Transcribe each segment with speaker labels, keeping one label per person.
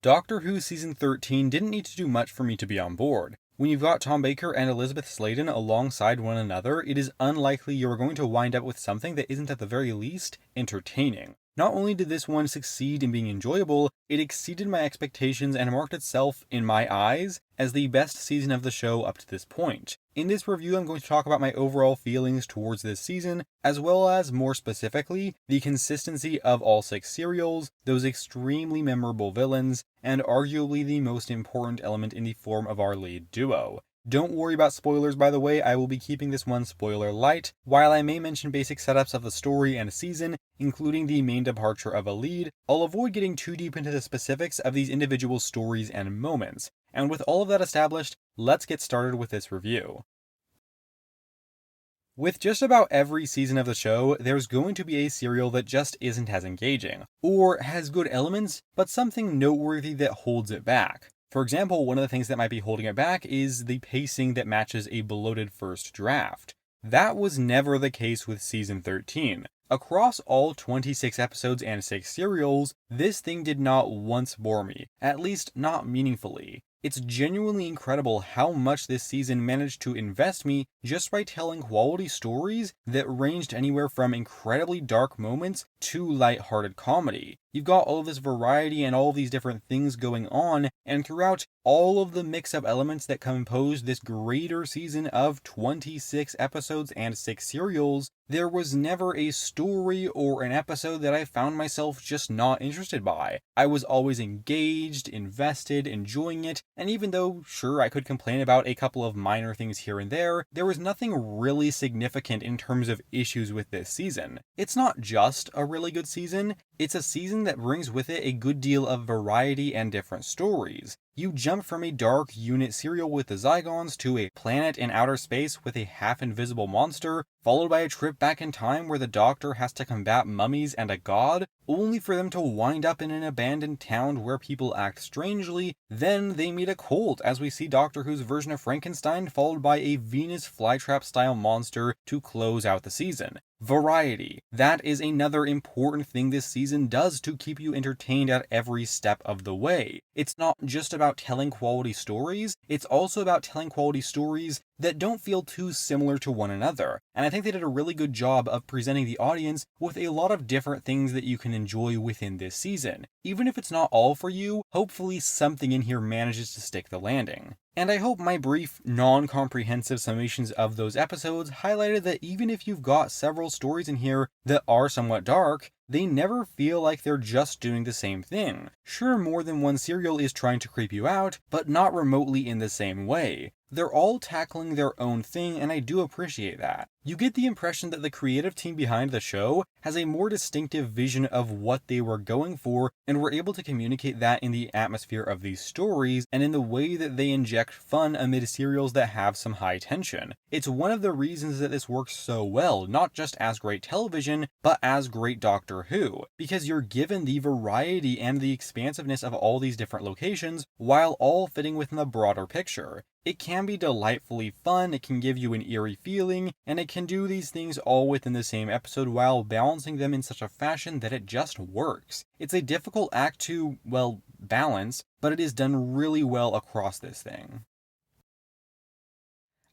Speaker 1: Doctor Who Season 13 didn't need to do much for me to be on board. When you've got Tom Baker and Elizabeth Sladen alongside one another, it is unlikely you're going to wind up with something that isn't at the very least entertaining. Not only did this one succeed in being enjoyable, it exceeded my expectations and marked itself, in my eyes, as the best season of the show up to this point. In this review, I'm going to talk about my overall feelings towards this season, as well as, more specifically, the consistency of all 6 serials, those extremely memorable villains, and arguably the most important element in the form of our lead duo. Don't worry about spoilers, by the way, I will be keeping this one spoiler light. While I may mention basic setups of the story and season, including the main departure of a lead, I'll avoid getting too deep into the specifics of these individual stories and moments. And with all of that established, let's get started with this review. With just about every season of the show, there's going to be a serial that just isn't as engaging, or has good elements, but something noteworthy that holds it back. For example, one of the things that might be holding it back is the pacing that matches a bloated first draft. That was never the case with Season 13. Across all 26 episodes and 6 serials, this thing did not once bore me, at least not meaningfully. It's genuinely incredible how much this season managed to invest me just by telling quality stories that ranged anywhere from incredibly dark moments to lighthearted comedy. You've got all of this variety and all of these different things going on, and throughout all of the mix-up elements that compose this greater season of 26 episodes and 6 serials, there was never a story or an episode that I found myself just not interested by. I was always engaged, invested, enjoying it, and even though, sure, I could complain about a couple of minor things here and there was nothing really significant in terms of issues with this season. It's not just a really good season, it's a season that brings with it a good deal of variety and different stories. You jump from a dark unit serial with the Zygons to a planet in outer space with a half-invisible monster, followed by a trip back in time where the Doctor has to combat mummies and a god, only for them to wind up in an abandoned town where people act strangely. Then they meet a cult as we see Doctor Who's version of Frankenstein followed by a Venus flytrap-style monster to close out the season. Variety. That is another important thing this season does to keep you entertained at every step of the way. It's not just about telling quality stories, it's also about telling quality stories that don't feel too similar to one another. And I think they did a really good job of presenting the audience with a lot of different things that you can enjoy within this season. Even if it's not all for you, hopefully something in here manages to stick the landing. And I hope my brief, non-comprehensive summations of those episodes highlighted that even if you've got several stories in here that are somewhat dark, they never feel like they're just doing the same thing. Sure, more than one serial is trying to creep you out, but not remotely in the same way. They're all tackling their own thing, and I do appreciate that. You get the impression that the creative team behind the show has a more distinctive vision of what they were going for, and were able to communicate that in the atmosphere of these stories, and in the way that they inject fun amid serials that have some high tension. It's one of the reasons that this works so well, not just as great television, but as great Doctor Who, because you're given the variety and the expansiveness of all these different locations, while all fitting within the broader picture. It can be delightfully fun, it can give you an eerie feeling, and it can do these things all within the same episode while balancing them in such a fashion that it just works. It's a difficult act to, well, balance, but it is done really well across this thing.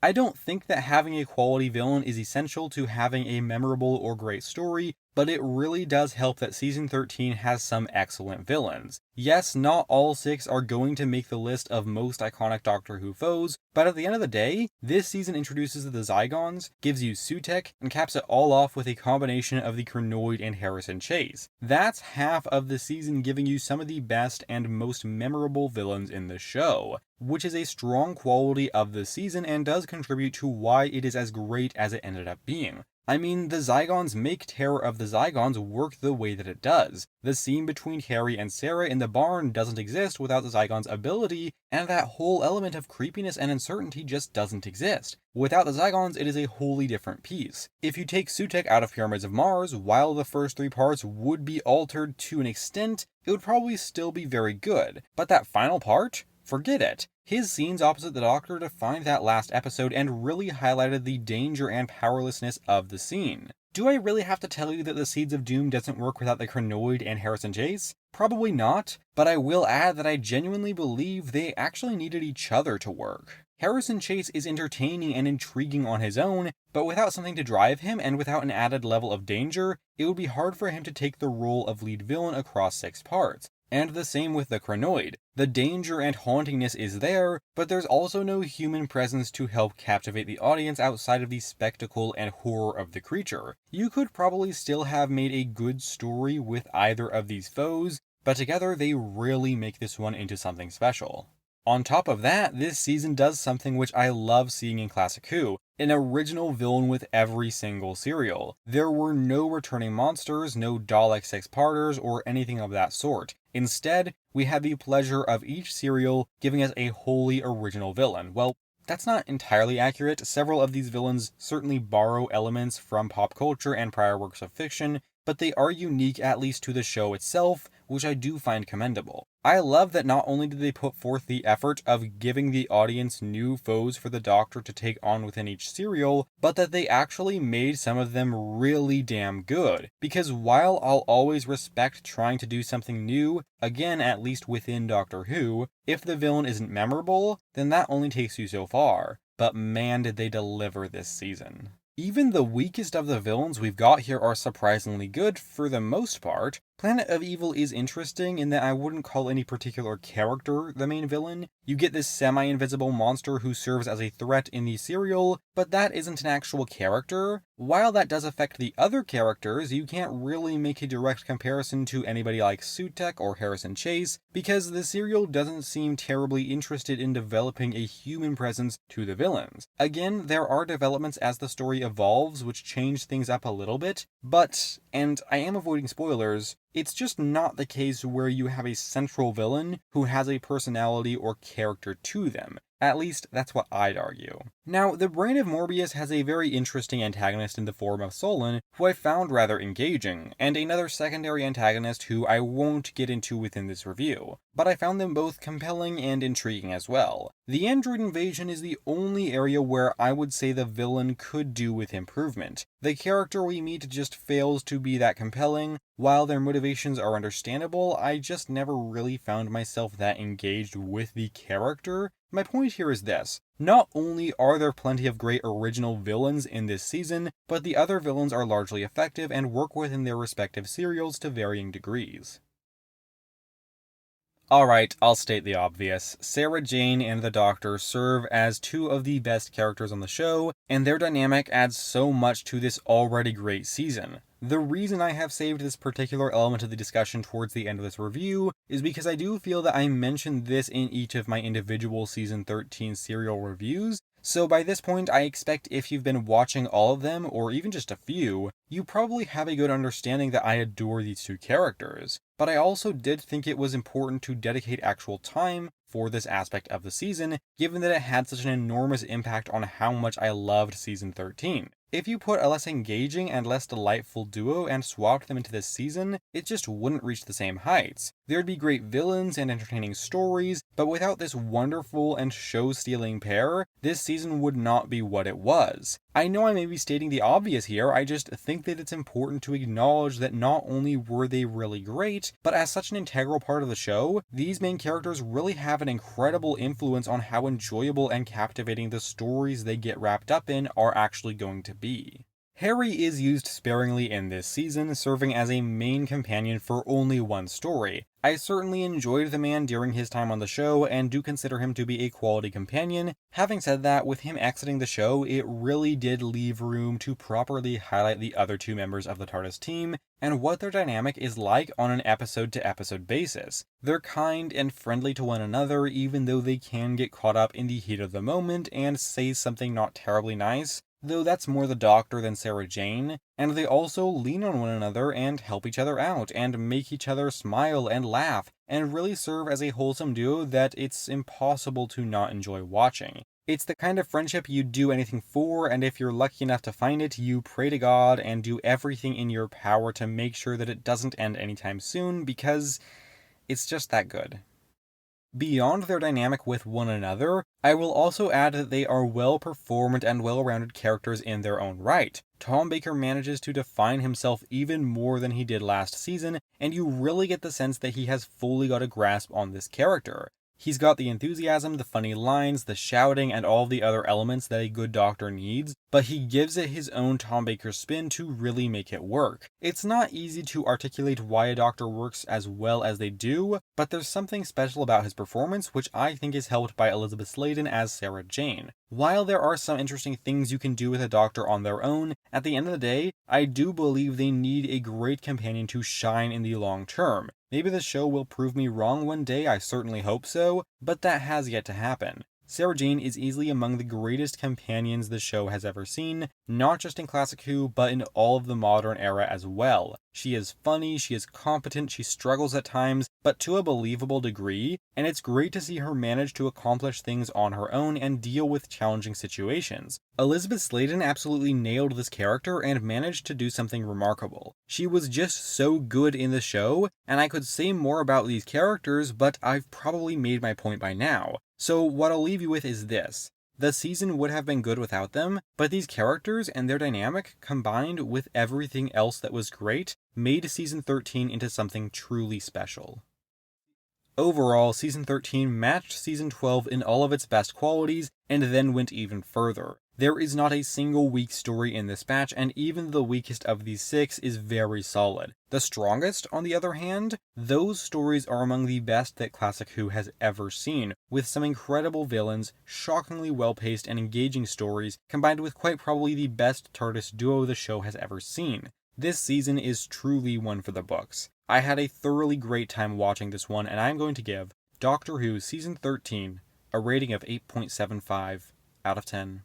Speaker 1: I don't think that having a quality villain is essential to having a memorable or great story, but it really does help that Season 13 has some excellent villains. Yes, not all 6 are going to make the list of most iconic Doctor Who foes, but at the end of the day, this season introduces the Zygons, gives you Sutekh, and caps it all off with a combination of the Krynoid and Harrison Chase. That's half of the season giving you some of the best and most memorable villains in the show, which is a strong quality of the season and does contribute to why it is as great as it ended up being. I mean, the Zygons make Terror of the Zygons work the way that it does. The scene between Harry and Sarah in the barn doesn't exist without the Zygons' ability, and that whole element of creepiness and uncertainty just doesn't exist. Without the Zygons, it is a wholly different piece. If you take Sutekh out of Pyramids of Mars, while the first 3 parts would be altered to an extent, it would probably still be very good. But that final part? Forget it. His scenes opposite the Doctor defined that last episode and really highlighted the danger and powerlessness of the scene. Do I really have to tell you that the Seeds of Doom doesn't work without the Krynoid and Harrison Chase? Probably not, but I will add that I genuinely believe they actually needed each other to work. Harrison Chase is entertaining and intriguing on his own, but without something to drive him and without an added level of danger, it would be hard for him to take the role of lead villain across 6 parts. And the same with the Chronoid. The danger and hauntingness is there, but there's also no human presence to help captivate the audience outside of the spectacle and horror of the creature. You could probably still have made a good story with either of these foes, but together they really make this one into something special. On top of that, this season does something which I love seeing in Classic Who, an original villain with every single serial. There were no returning monsters, no Dalek 6-parters, or anything of that sort. Instead, we had the pleasure of each serial giving us a wholly original villain. Well, that's not entirely accurate. Several of these villains certainly borrow elements from pop culture and prior works of fiction, but they are unique at least to the show itself, which I do find commendable. I love that not only did they put forth the effort of giving the audience new foes for the Doctor to take on within each serial, but that they actually made some of them really damn good. Because while I'll always respect trying to do something new, again at least within Doctor Who, if the villain isn't memorable, then that only takes you so far. But man did they deliver this season. Even the weakest of the villains we've got here are surprisingly good for the most part. Planet of Evil is interesting in that I wouldn't call any particular character the main villain. You get this semi-invisible monster who serves as a threat in the serial, but that isn't an actual character. While that does affect the other characters, you can't really make a direct comparison to anybody like Sutek or Harrison Chase, because the serial doesn't seem terribly interested in developing a human presence to the villains. Again, there are developments as the story evolves which change things up a little bit, but, and I am avoiding spoilers, it's just not the case where you have a central villain who has a personality or character to them. At least, that's what I'd argue. Now, the Brain of Morbius has a very interesting antagonist in the form of Solon, who I found rather engaging, and another secondary antagonist who I won't get into within this review, but I found them both compelling and intriguing as well. The android invasion is the only area where I would say the villain could do with improvement. The character we meet just fails to be that compelling. While their motivations are understandable, I just never really found myself that engaged with the character. My point here is this. Not only are there plenty of great original villains in this season, but the other villains are largely effective and work within their respective serials to varying degrees. Alright, I'll state the obvious. Sarah Jane and the Doctor serve as two of the best characters on the show, and their dynamic adds so much to this already great season. The reason I have saved this particular element of the discussion towards the end of this review is because I do feel that I mentioned this in each of my individual Season 13 serial reviews, so by this point I expect if you've been watching all of them, or even just a few, you probably have a good understanding that I adore these two characters. But I also did think it was important to dedicate actual time for this aspect of the season, given that it had such an enormous impact on how much I loved Season 13. If you put a less engaging and less delightful duo and swapped them into this season, it just wouldn't reach the same heights. There'd be great villains and entertaining stories, but without this wonderful and show-stealing pair, this season would not be what it was. I know I may be stating the obvious here, I just think that it's important to acknowledge that not only were they really great, but as such an integral part of the show, these main characters really have an incredible influence on how enjoyable and captivating the stories they get wrapped up in are actually going to be. Harry is used sparingly in this season, serving as a main companion for only one story. I certainly enjoyed the man during his time on the show, and do consider him to be a quality companion. Having said that, with him exiting the show, it really did leave room to properly highlight the other two members of the TARDIS team, and what their dynamic is like on an episode-to-episode basis. They're kind and friendly to one another, even though they can get caught up in the heat of the moment and say something not terribly nice, though that's more the Doctor than Sarah Jane, and they also lean on one another and help each other out, and make each other smile and laugh, and really serve as a wholesome duo that it's impossible to not enjoy watching. It's the kind of friendship you'd do anything for, and if you're lucky enough to find it, you pray to God and do everything in your power to make sure that it doesn't end anytime soon, because it's just that good. Beyond their dynamic with one another, I will also add that they are well-performed and well-rounded characters in their own right. Tom Baker manages to define himself even more than he did last season, and you really get the sense that he has fully got a grasp on this character. He's got the enthusiasm, the funny lines, the shouting, and all the other elements that a good doctor needs, but he gives it his own Tom Baker spin to really make it work. It's not easy to articulate why a doctor works as well as they do, but there's something special about his performance which I think is helped by Elizabeth Sladen as Sarah Jane. While there are some interesting things you can do with a doctor on their own, at the end of the day, I do believe they need a great companion to shine in the long term. Maybe the show will prove me wrong one day, I certainly hope so, but that has yet to happen. Sarah Jane is easily among the greatest companions the show has ever seen, not just in Classic Who, but in all of the modern era as well. She is funny, she is competent, she struggles at times, but to a believable degree, and it's great to see her manage to accomplish things on her own and deal with challenging situations. Elizabeth Sladen absolutely nailed this character and managed to do something remarkable. She was just so good in the show, and I could say more about these characters, but I've probably made my point by now. So what I'll leave you with is this. The season would have been good without them, but these characters and their dynamic, combined with everything else that was great, made Season 13 into something truly special. Overall, Season 13 matched Season 12 in all of its best qualities, and then went even further. There is not a single weak story in this batch, and even the weakest of these 6 is very solid. The strongest, on the other hand, those stories are among the best that Classic Who has ever seen, with some incredible villains, shockingly well-paced and engaging stories, combined with quite probably the best TARDIS duo the show has ever seen. This season is truly one for the books. I had a thoroughly great time watching this one, and I'm going to give Doctor Who Season 13 a rating of 8.75 out of 10.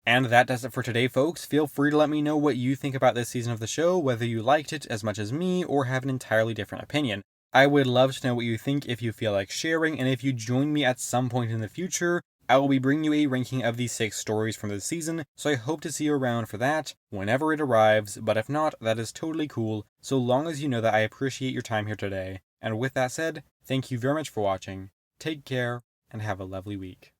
Speaker 1: And that does it for today, folks. Feel free to let me know what you think about this season of the show, whether you liked it as much as me or have an entirely different opinion. I would love to know what you think if you feel like sharing, and if you join me at some point in the future, I will be bringing you a ranking of the 6 stories from this season, so I hope to see you around for that whenever it arrives, but if not, that is totally cool, so long as you know that I appreciate your time here today. And with that said, thank you very much for watching, take care, and have a lovely week.